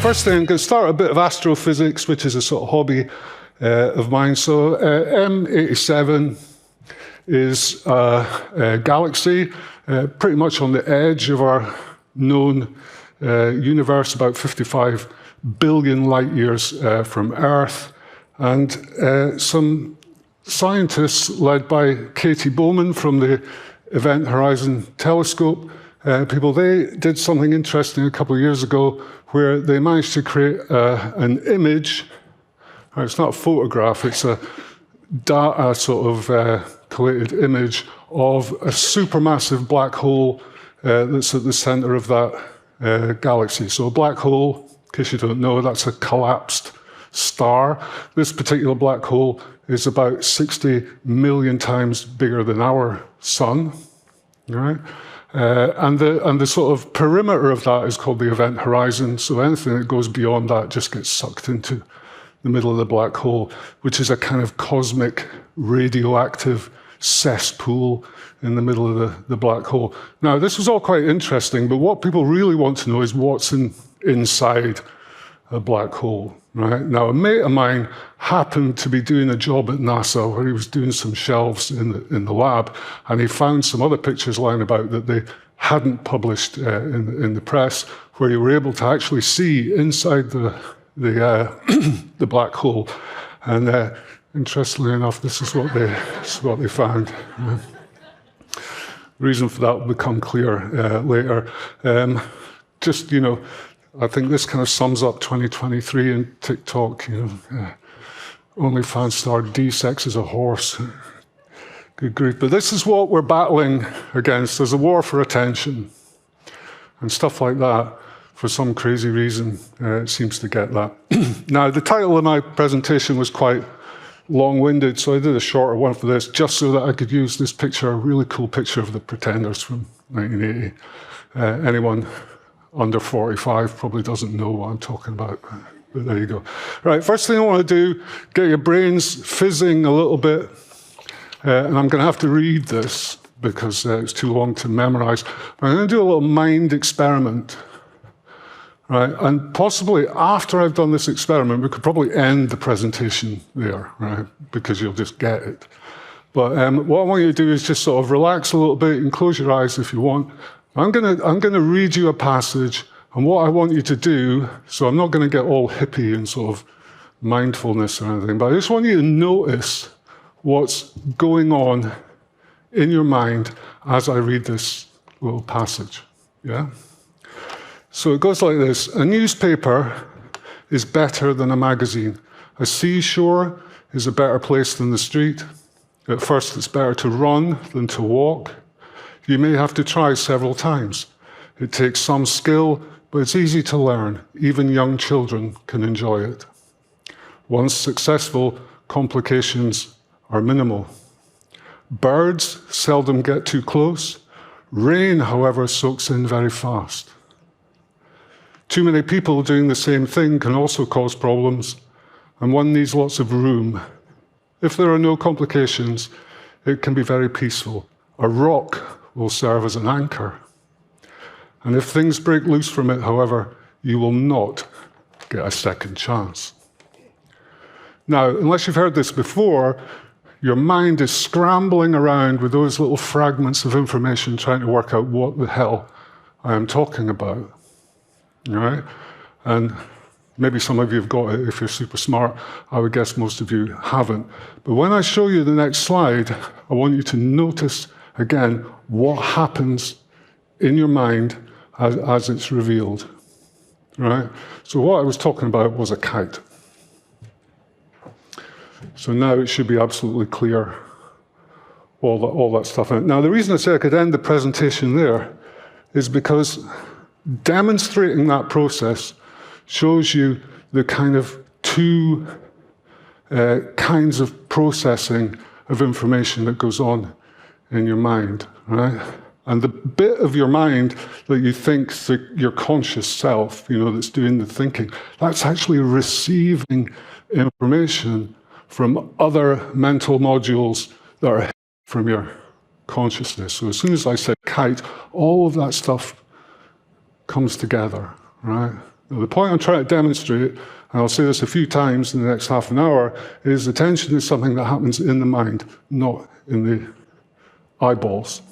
First thing, I'm going to start a bit of astrophysics, which is a sort of hobby of mine. So M87 is a galaxy pretty much on the edge of our known universe, about 55 billion light years from Earth. And some scientists led by Katie Bowman from the Event Horizon Telescope, they did something interesting a couple of years ago where they managed to create an image. It's not a photograph, it's a data sort of collated image of a supermassive black hole that's at the center of that galaxy. So a black hole, in case you don't know, that's a collapsed star. This particular black hole is about 60 million times bigger than our sun, right? And the sort of perimeter of that is called the event horizon. So anything that goes beyond that just gets sucked into the middle of the black hole, which is a kind of cosmic radioactive cesspool in the middle of the black hole. Now, this was all quite interesting, but what people really want to know is what's inside a black hole, right? Now, a mate of mine happened to be doing a job at NASA where he was doing some shelves in the lab, and he found some other pictures lying about that they hadn't published in the press, where you were able to actually see inside the black hole. And interestingly enough, this is what they found. The reason for that will become clear later. Just, you know, I think this kind of sums up 2023 in TikTok. You know, OnlyFans star D-sex is a horse. Good grief. But this is what we're battling against. There's a war for attention and stuff like that. For some crazy reason, it seems to get that. Now, the title of my presentation was quite long-winded, so I did a shorter one for this, just so that I could use this picture, a really cool picture of the Pretenders from 1980. Anyone under 45 probably doesn't know what I'm talking about, but there you go. Right, first thing I want to do, get your brains fizzing a little bit, and I'm going to have to read this because it's too long to memorize. I'm going to do a little mind experiment, right? And possibly after I've done this experiment, we could probably end the presentation there, right? Because you'll just get it. But what I want you to do is just sort of relax a little bit and close your eyes if you want. I'm going to read you a passage, and what I want you to do, so I'm not going to get all hippie and sort of mindfulness or anything, but I just want you to notice what's going on in your mind as I read this little passage, yeah? So it goes like this. A newspaper is better than a magazine. A seashore is a better place than the street. At first, it's better to run than to walk. You may have to try several times. It takes some skill, but it's easy to learn. Even young children can enjoy it. Once successful, complications are minimal. Birds seldom get too close. Rain, however, soaks in very fast. Too many people doing the same thing can also cause problems, and one needs lots of room. If there are no complications, it can be very peaceful. A rock will serve as an anchor. And if things break loose from it, however, you will not get a second chance. Now, unless you've heard this before, your mind is scrambling around with those little fragments of information trying to work out what the hell I am talking about. All right? And maybe some of you have got it if you're super smart. I would guess most of you haven't. But when I show you the next slide, I want you to notice again what happens in your mind as it's revealed. Right? So what I was talking about was a kite. So now it should be absolutely clear, all that stuff. Now, the reason I say I could end the presentation there is because demonstrating that process shows you the kind of two kinds of processing of information that goes on in your mind, right? And the bit of your mind that you think your conscious self, you know, that's doing the thinking, that's actually receiving information from other mental modules that are from your consciousness. So as soon as I said kite, all of that stuff comes together, right? Now, the point I'm trying to demonstrate, and I'll say this a few times in the next half an hour, is attention is something that happens in the mind, not in the eyeballs,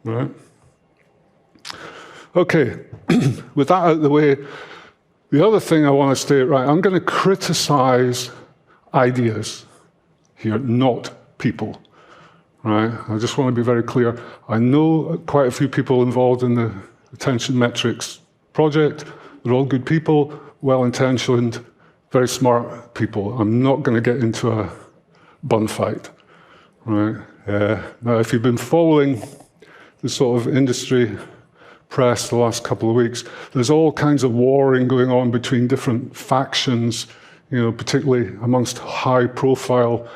right? Okay, with that out of the way, the other thing I want to state, right, I'm going to criticize ideas here, not people, right? I just want to be very clear. I know quite a few people involved in the attention metrics project. They're all good people, well-intentioned, very smart people. I'm not going to get into a bun fight, right? Now, if you've been following the sort of industry press the last couple of weeks, there's all kinds of warring going on between different factions, you know, particularly amongst high-profile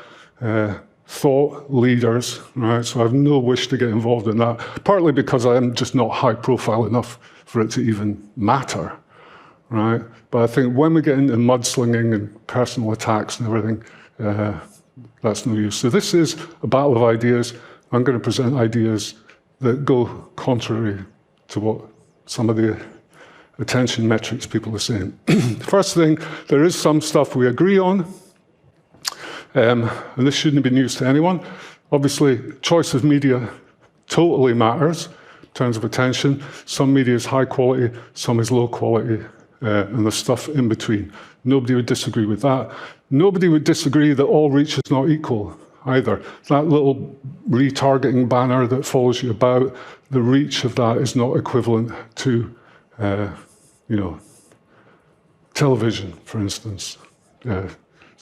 thought leaders, right? So I have no wish to get involved in that, partly because I am just not high-profile enough for it to even matter, right? But I think when we get into mudslinging and personal attacks and everything, that's no use. So this is a battle of ideas. I'm going to present ideas that go contrary to what some of the attention metrics people are saying. First thing, there is some stuff we agree on, and this shouldn't be news to anyone. Obviously, choice of media totally matters in terms of attention. Some media is high quality, some is low quality, and there's stuff in between. Nobody would disagree with that. Nobody would disagree that all reach is not equal either. That little retargeting banner that follows you about, the reach of that is not equivalent to, television, for instance.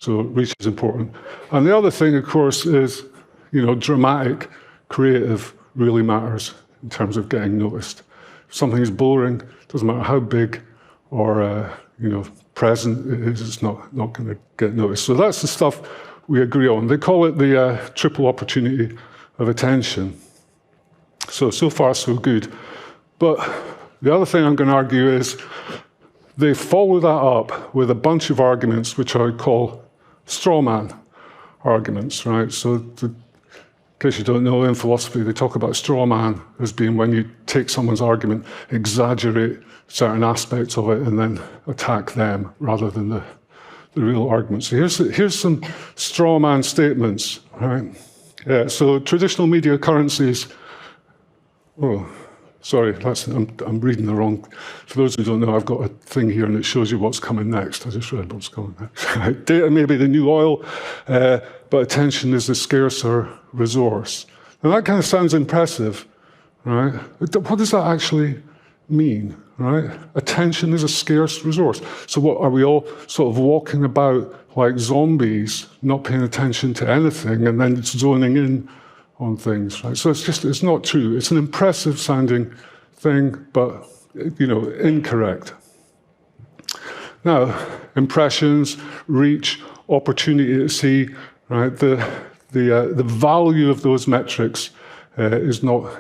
So reach is important. And the other thing, of course, is, dramatic, creative really matters in terms of getting noticed. If something is boring, doesn't matter how big or, present it is, it's not going to get noticed. So that's the stuff we agree on. They call it the triple opportunity of attention. So far, so good. But the other thing I'm going to argue is they follow that up with a bunch of arguments which I would call straw man arguments, right? So in case you don't know, in philosophy, they talk about straw man as being when you take someone's argument, exaggerate certain aspects of it, and then attack them rather than the real argument. So here's some straw man statements, right? So traditional media currencies. Oh, sorry, I'm reading the wrong. For those who don't know, I've got a thing here and it shows you what's coming next. I just read what's coming next. Data may be the new oil, but attention is the scarcer resource. Now that kind of sounds impressive, right? What does that actually mean, right? Attention is a scarce resource. So what, are we all sort of walking about like zombies, not paying attention to anything and then zoning in on things, right? So it's not true. It's an impressive sounding thing, but, incorrect. Now, impressions, reach, opportunity to see, right? The value of those metrics is not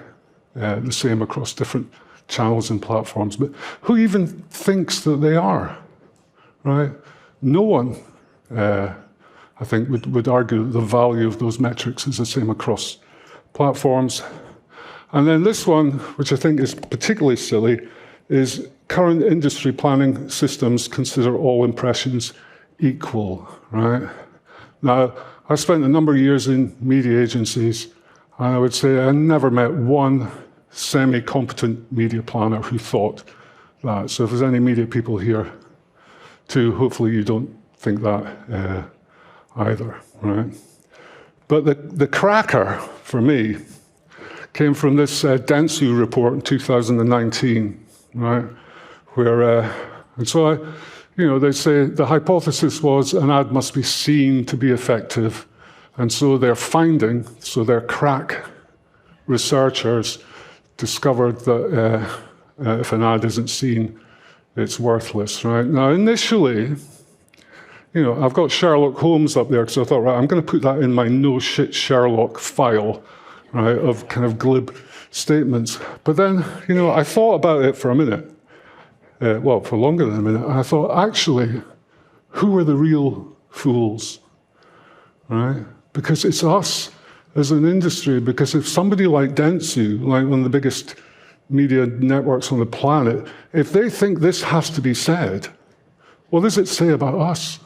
the same across different channels and platforms, but who even thinks that they are, right? No one, I think, would argue that the value of those metrics is the same across platforms. And then this one, which I think is particularly silly, is current industry planning systems consider all impressions equal, right? Now, I spent a number of years in media agencies, and I would say I never met one semi-competent media planner who thought that. So if there's any media people here too, hopefully you don't think that either, right? But the cracker for me came from this Dentsu report in 2019, right? Where, and so they say the hypothesis was an ad must be seen to be effective. And so their crack researchers discovered that if an ad isn't seen, it's worthless, right? Now, initially, I've got Sherlock Holmes up there because I thought, right, I'm going to put that in my no shit Sherlock file, right, of kind of glib statements. But then, I thought about it for a minute, for longer than a minute, and I thought, actually, who are the real fools, right? Because it's us as an industry, because if somebody like Dentsu, like one of the biggest media networks on the planet, if they think this has to be said, what does it say about us?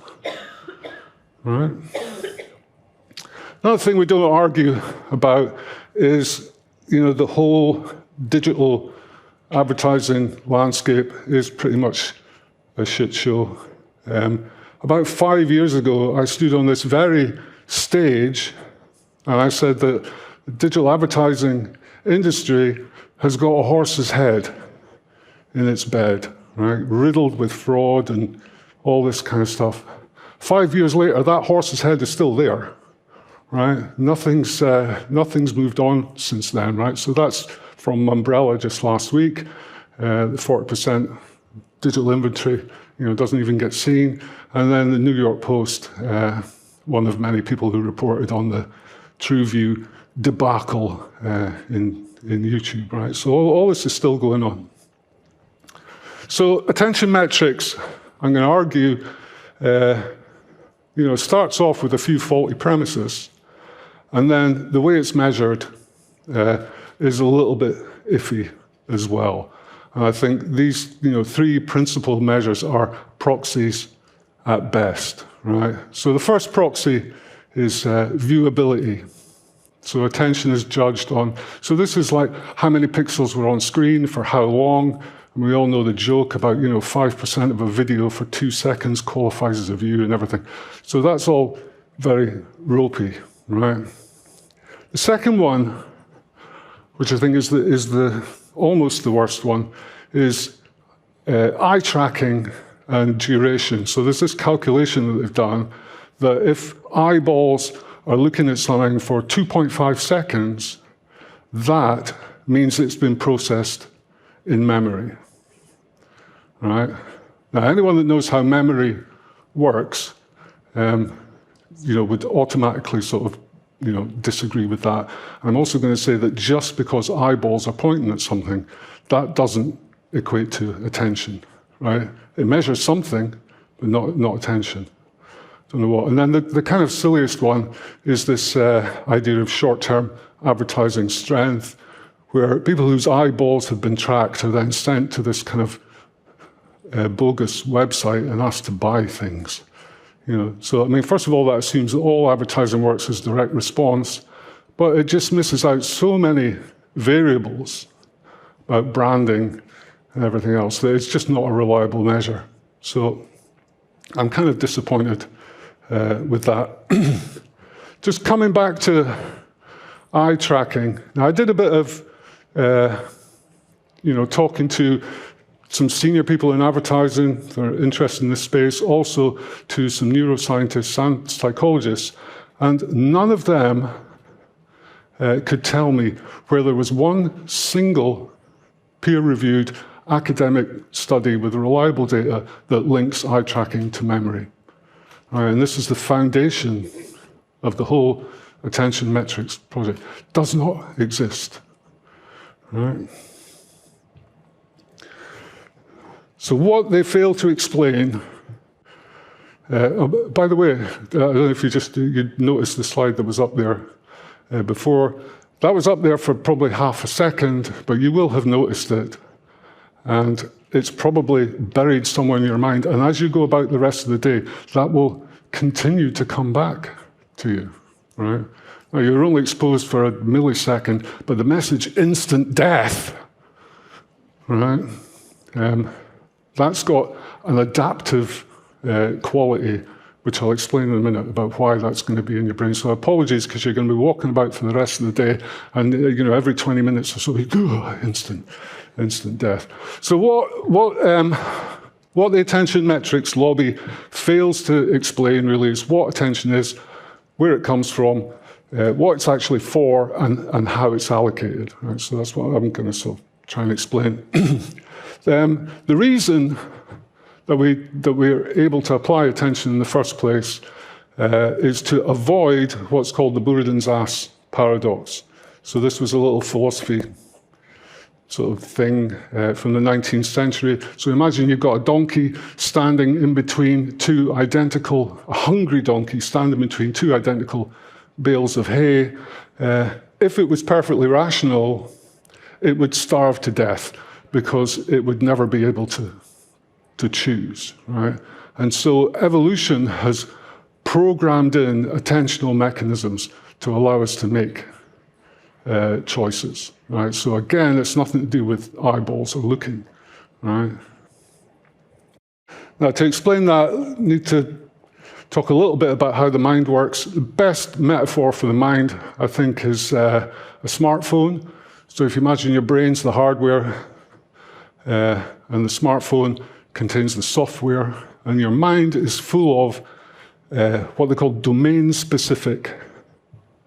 Right? Another thing we don't argue about is, the whole digital advertising landscape is pretty much a shit show. About 5 years ago, I stood on this very stage and I said that the digital advertising industry has got a horse's head in its bed, right? Riddled with fraud and all this kind of stuff. 5 years later, that horse's head is still there, right? Nothing's moved on since then, right? So that's from Mumbrella just last week. The 40% digital inventory, doesn't even get seen. And then the New York Post, one of many people who reported on the TrueView debacle in YouTube, right? So all this is still going on. So attention metrics, I'm going to argue, starts off with a few faulty premises, and then the way it's measured is a little bit iffy as well. And I think these, three principal measures are proxies at best, right? So the first proxy is viewability. So attention is judged on, so this is like how many pixels were on screen for how long. And we all know the joke about, 5% of a video for 2 seconds qualifies as a view and everything. So that's all very ropey, right? The second one, which I think is the almost the worst one, is eye tracking and duration. So there's this calculation that they've done that if eyeballs are looking at something for 2.5 seconds, that means it's been processed in memory, right? Now, anyone that knows how memory works, would automatically sort of, disagree with that. I'm also going to say that just because eyeballs are pointing at something, that doesn't equate to attention, right? It measures something, but not attention. Don't know what. And then the kind of silliest one is this idea of short-term advertising strength, where people whose eyeballs have been tracked are then sent to this kind of bogus website and asked to buy things. So, first of all, that assumes that all advertising works as direct response, but it just misses out so many variables about branding and everything else that it's just not a reliable measure. So I'm kind of disappointed with that. Just coming back to eye tracking. Now, I did a bit of talking to some senior people in advertising that are interested in this space, also to some neuroscientists and psychologists, and none of them could tell me where there was one single peer-reviewed academic study with reliable data that links eye tracking to memory. All right, and this is the foundation of the whole attention metrics project. Does not exist. All right. So what they fail to explain, by the way, I don't know if you noticed the slide that was up there before. That was up there for probably half a second, but you will have noticed it. And it's probably buried somewhere in your mind. And as you go about the rest of the day, that will continue to come back to you, right? Now, you're only exposed for a millisecond, but the message, instant death, right? That's got an adaptive quality, which I'll explain in a minute about why that's going to be in your brain. So apologies, because you're going to be walking about for the rest of the day, and every 20 minutes or so, instant death. So what the attention metrics lobby fails to explain really is what attention is, where it comes from, what it's actually for, and how it's allocated. Right? So that's what I'm going to sort of try and explain. The reason that we're able to apply attention in the first place is to avoid what's called the Buridan's ass paradox. So this was a little philosophy sort of thing from the 19th century. So imagine you've got a donkey standing in between a hungry donkey standing between two identical bales of hay. If it was perfectly rational, it would starve to death because it would never be able to choose, right? And so evolution has programmed in attentional mechanisms to allow us to make choices, right? So again, it's nothing to do with eyeballs or looking, right? Now, to explain that, I need to talk a little bit about how the mind works. The best metaphor for the mind, I think, is a smartphone. So if you imagine your brain's the hardware, and the smartphone contains the software, and your mind is full of what they call domain-specific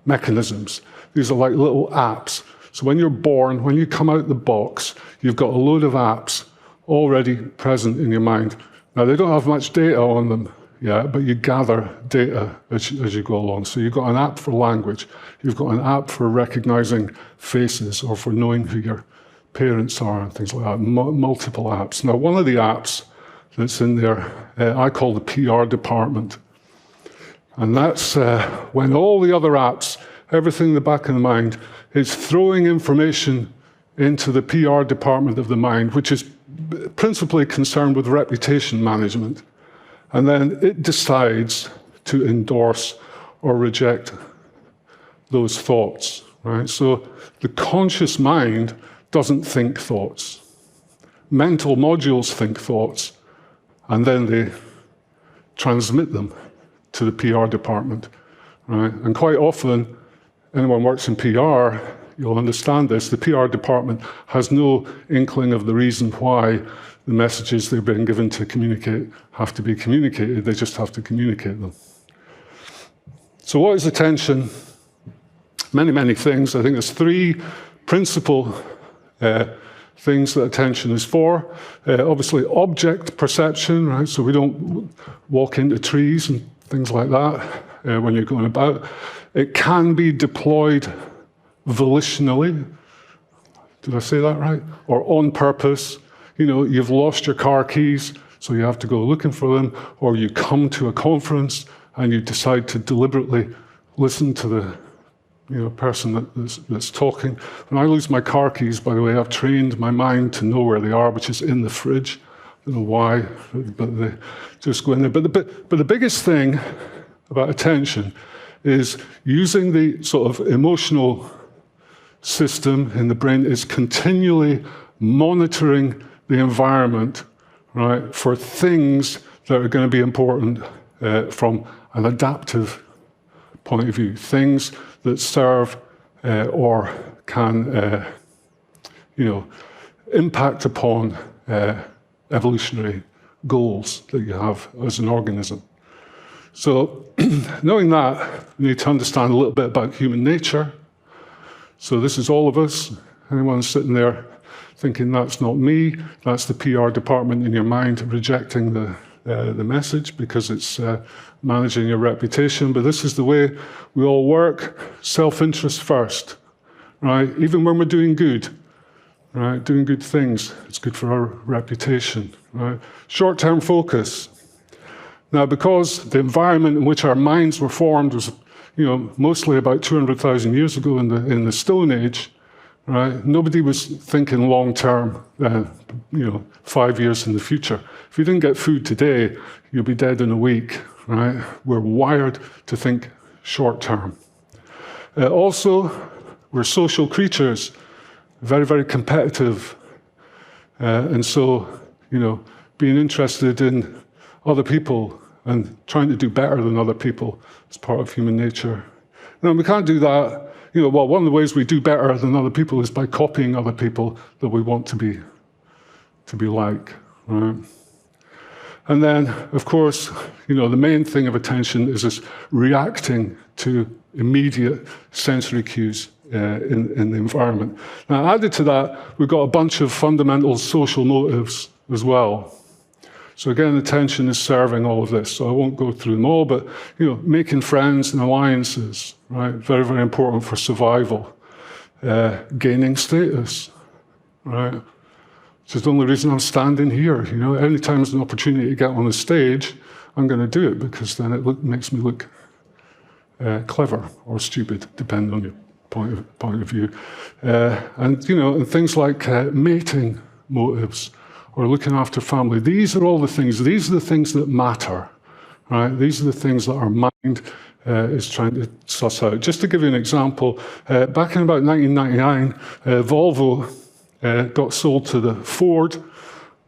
mechanisms. These are like little apps. So when you're born, when you come out the box, you've got a load of apps already present in your mind. Now, they don't have much data on them yet, but you gather data as you go along. So you've got an app for language. You've got an app for recognizing faces or for knowing who your parents are and things like that. Multiple apps. Now, one of the apps that's in there, I call the PR department. And that's when all the other apps, everything in the back of the mind, is throwing information into the PR department of the mind, which is principally concerned with reputation management. And then it decides to endorse or reject those thoughts, right? So the conscious mind doesn't think thoughts. Mental modules think thoughts, and then they transmit them to the PR department, right? And quite often, anyone who works in PR, you'll understand this, the PR department has no inkling of the reason why the messages they're being given to communicate have to be communicated. They just have to communicate them. So what is attention? Many, many things. I think there's three principal things that attention is for. Obviously, object perception, right? So we don't walk into trees and things like that when you're going about. It can be deployed volitionally. Did I say that right? Or on purpose. You know, you've lost your car keys, so you have to go looking for them, or you come to a conference and you decide to deliberately listen to the person that's talking. When I lose my car keys, by the way, I've trained my mind to know where they are, which is in the fridge. I don't know why, but they just go in there. But the biggest thing about attention is using the sort of emotional system in the brain is continually monitoring the environment, right, for things that are going to be important from an adaptive point of view, things that serve or can, impact upon evolutionary goals that you have as an organism. So, knowing that, we need to understand a little bit about human nature. So this is all of us. Anyone sitting there thinking that's not me, that's the PR department in your mind rejecting the message because it's managing your reputation. But this is the way we all work. Self-interest first, right? Even when we're doing good, right? Doing good things, it's good for our reputation, right? Short-term focus. Now, because the environment in which our minds were formed was, mostly about 200,000 years ago in the Stone Age, right? Nobody was thinking long-term, 5 years in the future. If you didn't get food today, you'll be dead in a week, right? We're wired to think short-term. Also, we're social creatures, very, very competitive. And so, being interested in other people and trying to do better than other people is part of human nature. Now, we can't do that. One of the ways we do better than other people is by copying other people that we want to be like, right? And then, of course, the main thing of attention is this reacting to immediate sensory cues in the environment. Now, added to that, we've got a bunch of fundamental social motives as well. So again, attention is serving all of this. So I won't go through them all, but making friends and alliances, right? Very, very important for survival. Gaining status, right? Which is the only reason I'm standing here. Anytime there's an opportunity to get on the stage, I'm going to do it because then it makes me look clever or stupid, depending on your point of view. And, and things like mating motives or looking after family. These are all the things, these are the things that matter, right? These are the things that our mind is trying to suss out. Just to give you an example, back in about 1999, Volvo got sold to the Ford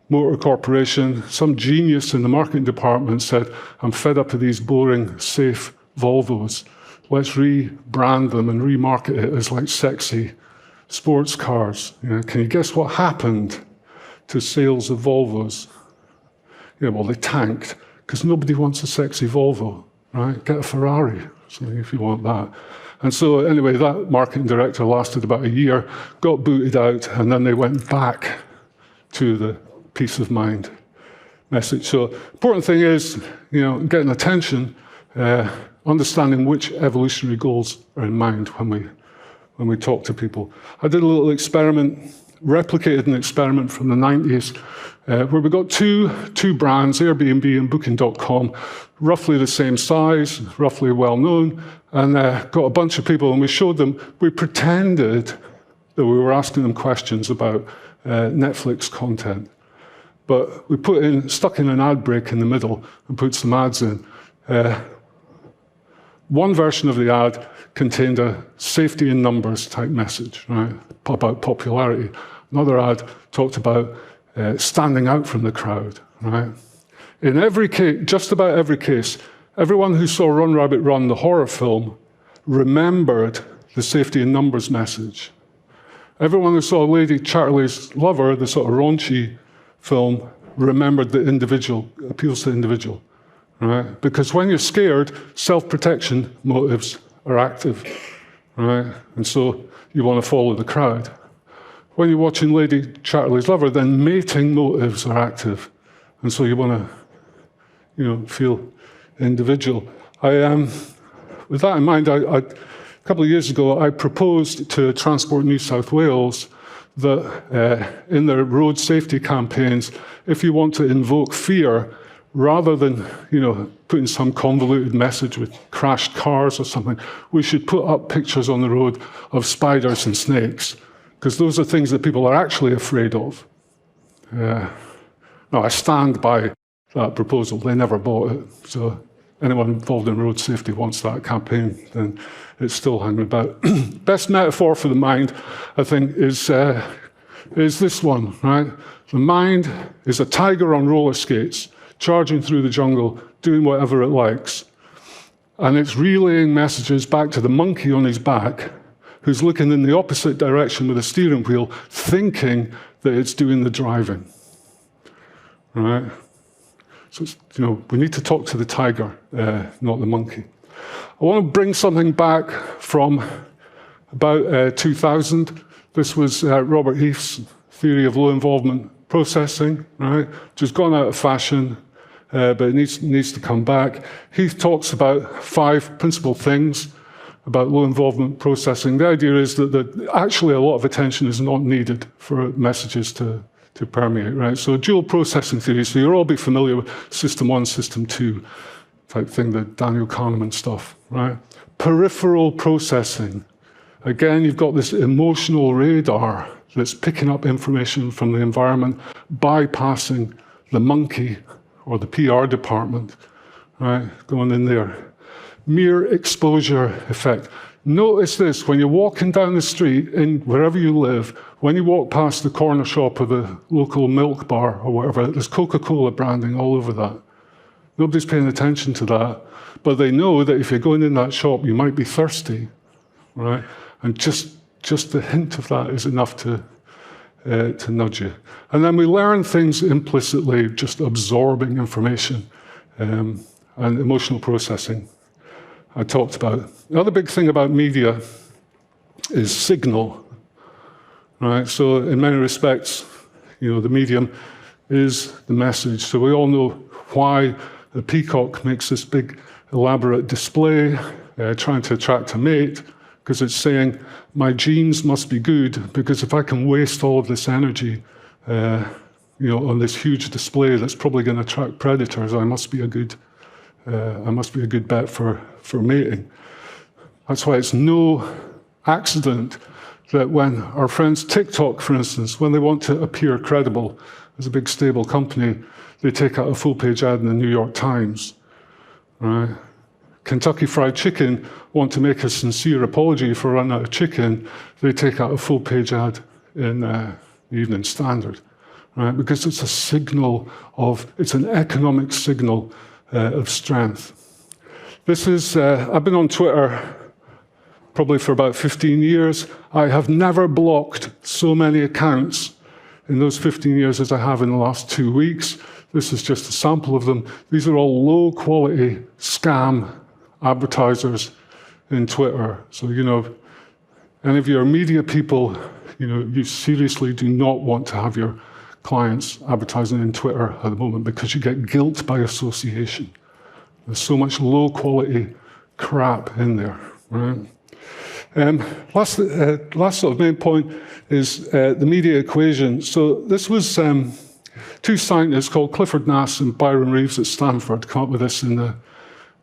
Motor Corporation. Some genius in the marketing department said, I'm fed up of these boring, safe Volvos. Let's rebrand them and remarket it as like sexy sports cars. Can you guess what happened to sales of Volvos? Well, they tanked, because nobody wants a sexy Volvo, right? Get a Ferrari, if you want that. And so anyway, that marketing director lasted about a year, got booted out, and then they went back to the peace of mind message. So important thing is, getting attention, understanding which evolutionary goals are in mind when we talk to people. I did a little experiment, replicated an experiment from the 90s, where we got two brands, Airbnb and Booking.com, roughly the same size, roughly well known, and got a bunch of people, and we showed them, we pretended that we were asking them questions about Netflix content. But we stuck in an ad break in the middle and put some ads in. One version of the ad contained a safety in numbers type message, right, about popularity. Another ad talked about standing out from the crowd, right? In every case, just about every case, everyone who saw Run Rabbit Run, the horror film, remembered the safety in numbers message. Everyone who saw Lady Chatterley's Lover, the sort of raunchy film, remembered the individual, appeals to the individual. Right? Because when you're scared, self-protection motives are active, right? And so you want to follow the crowd. When you're watching Lady Chatterley's Lover, then mating motives are active, and so you want to, feel individual. With that in mind, a couple of years ago, I proposed to Transport New South Wales that in their road safety campaigns, if you want to invoke fear, rather than, putting some convoluted message with crashed cars or something, we should put up pictures on the road of spiders and snakes, because those are things that people are actually afraid of. Now, I stand by that proposal. They never bought it. So anyone involved in road safety wants that campaign, then it's still hanging about. Best metaphor for the mind, I think, is this one, right? The mind is a tiger on roller skates, charging through the jungle, doing whatever it likes. And it's relaying messages back to the monkey on his back, who's looking in the opposite direction with a steering wheel, thinking that it's doing the driving. Right? So, we need to talk to the tiger, not the monkey. I want to bring something back from about 2000. This was Robert Heath's theory of low involvement processing, right? Which has gone out of fashion, but it needs to come back. Heath talks about 5 principal things about low involvement processing. The idea is that actually a lot of attention is not needed for messages to permeate, right? So dual processing theory, so you'll all be familiar with System 1, System 2 type thing, the Daniel Kahneman stuff, right? Peripheral processing. Again, you've got this emotional radar that's picking up information from the environment, bypassing the monkey or the PR department, right? Going in there. Mere exposure effect. Notice this, when you're walking down the street, in wherever you live, when you walk past the corner shop or the local milk bar or whatever, there's Coca-Cola branding all over that. Nobody's paying attention to that, but they know that if you're going in that shop, you might be thirsty, right? And just the hint of that is enough to nudge you. And then we learn things implicitly, just absorbing information and emotional processing. I talked about. The other big thing about media is signal, right? So in many respects, the medium is the message. So we all know why the peacock makes this big, elaborate display, trying to attract a mate, because it's saying, my genes must be good, because if I can waste all of this energy, on this huge display that's probably going to attract predators, I must be a good bet for mating. That's why it's no accident that when our friends TikTok, for instance, when they want to appear credible as a big stable company, they take out a full-page ad in the New York Times, right? Kentucky Fried Chicken want to make a sincere apology for running out of chicken, they take out a full-page ad in the Evening Standard, right? Because it's a signal of, it's an economic signal of strength. This is, I've been on Twitter probably for about 15 years. I have never blocked so many accounts in those 15 years as I have in the last 2 weeks. This is just a sample of them. These are all low-quality scam advertisers in Twitter. So, you know, any of your media people, you know, you seriously do not want to have your clients advertising in Twitter at the moment because you get guilt by association. There's so much low-quality crap in there, right? Last sort of main point is the media equation. So this was two scientists called Clifford Nass and Byron Reeves at Stanford come up with this in the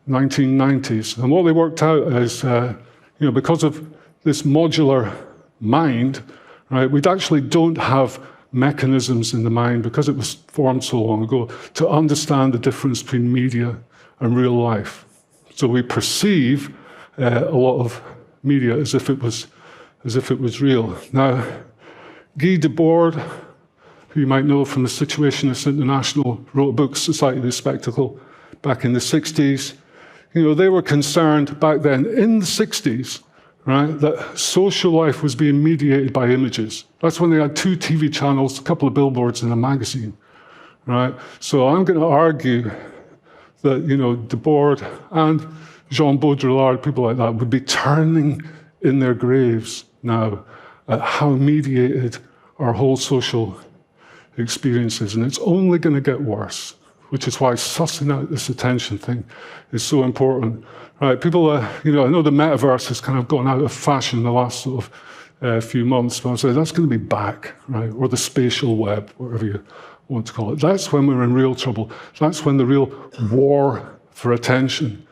1990s. And what they worked out is, you know, because of this modular mind, right, we actually don't have mechanisms in the mind, because it was formed so long ago, to understand the difference between media and real life. So we perceive a lot of media as if it was real. Now, Guy Debord, who you might know from the Situationists International, wrote a book, Society of the Spectacle, back in the 60s. You know, they were concerned back then, in the 60s, right, that social life was being mediated by images. That's when they had 2 TV channels, a couple of billboards, and a magazine, right? So I'm going to argue that, you know, Debord and Jean Baudrillard, people like that, would be turning in their graves now at how mediated our whole social experience is. And it's only going to get worse, which is why sussing out this attention thing is so important. Right? People, you know, I know the metaverse has kind of gone out of fashion in the last sort of few months, but I'm saying that's going to be back, right? Or the spatial web, whatever you want to call it. That's when we're in real trouble. That's when the real war for attention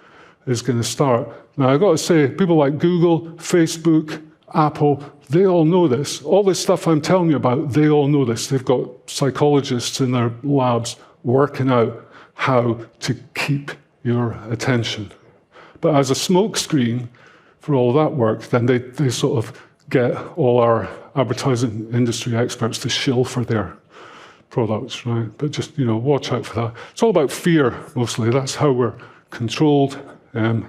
is going to start. Now, I've got to say, people like Google, Facebook, Apple, they all know this. All this stuff I'm telling you about, they all know this. They've got psychologists in their labs working out how to keep your attention. But as a smokescreen for all that work, then they sort of get all our advertising industry experts to shill for their products, right? But just, you know, watch out for that. It's all about fear, mostly. That's how we're controlled. You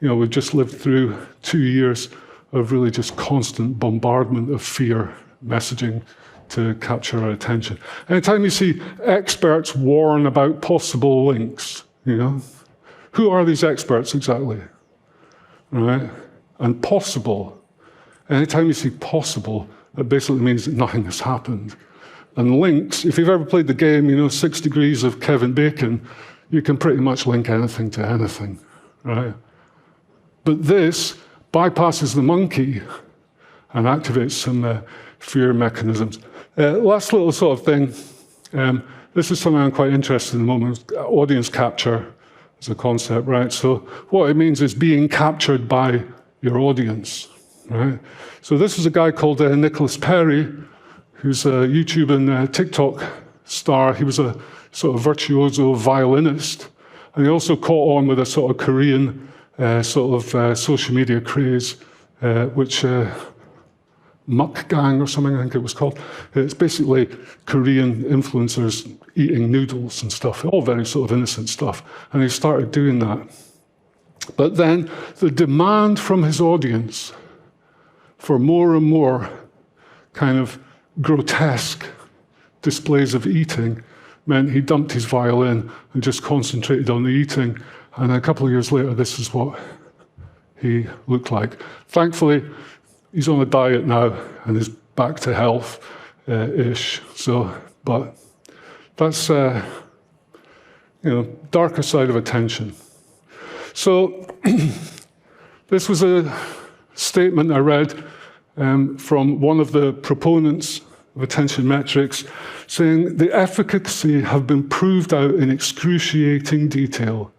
know, we've just lived through 2 years of really just constant bombardment of fear messaging to capture our attention. Anytime you see experts warn about possible links, you know, who are these experts exactly, right? And possible. Anytime you see possible, that basically means that nothing has happened. And links, if you've ever played the game, you know, 6 Degrees of Kevin Bacon, you can pretty much link anything to anything, right? But this bypasses the monkey and activates some fear mechanisms. Last little sort of thing, this is something I'm quite interested in at the moment, audience capture as a concept, right? So what it means is being captured by your audience, right? So this is a guy called Nicholas Perry, who's a YouTube and TikTok star. He was a sort of virtuoso violinist, and he also caught on with a sort of Korean social media craze, which mukbang or something, I think it was called. It's basically Korean influencers eating noodles and stuff, all very sort of innocent stuff. And he started doing that. But then the demand from his audience for more and more kind of grotesque displays of eating meant he dumped his violin and just concentrated on the eating. And a couple of years later, this is what he looked like. Thankfully, he's on a diet now and is back to health-ish. So, but that's, you know, darker side of attention. So this was a statement I read from one of the proponents of attention metrics, saying the efficacy have been proved out in excruciating detail.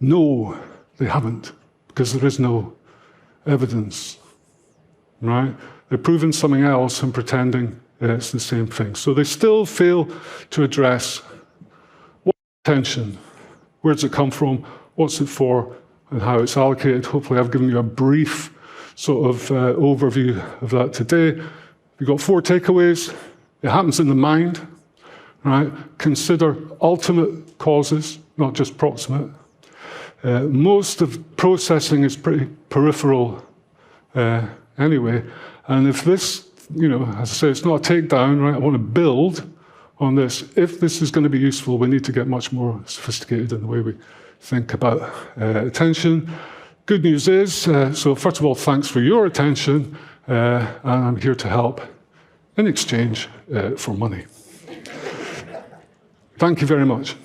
No, they haven't, because there is no evidence. right? They're proving something else and pretending it's the same thing. So they still fail to address what's attention, where does it come from, what's it for, and how it's allocated. Hopefully I've given you a brief sort of overview of that today. We've got 4 takeaways. It happens in the mind, right? Consider ultimate causes, not just proximate. Most of processing is pretty peripheral anyway. And if this, as I say, it's not a takedown, right? I want to build on this. If this is going to be useful, we need to get much more sophisticated in the way we think about attention. Good news is, so first of all, thanks for your attention, and I'm here to help in exchange for money. Thank you very much.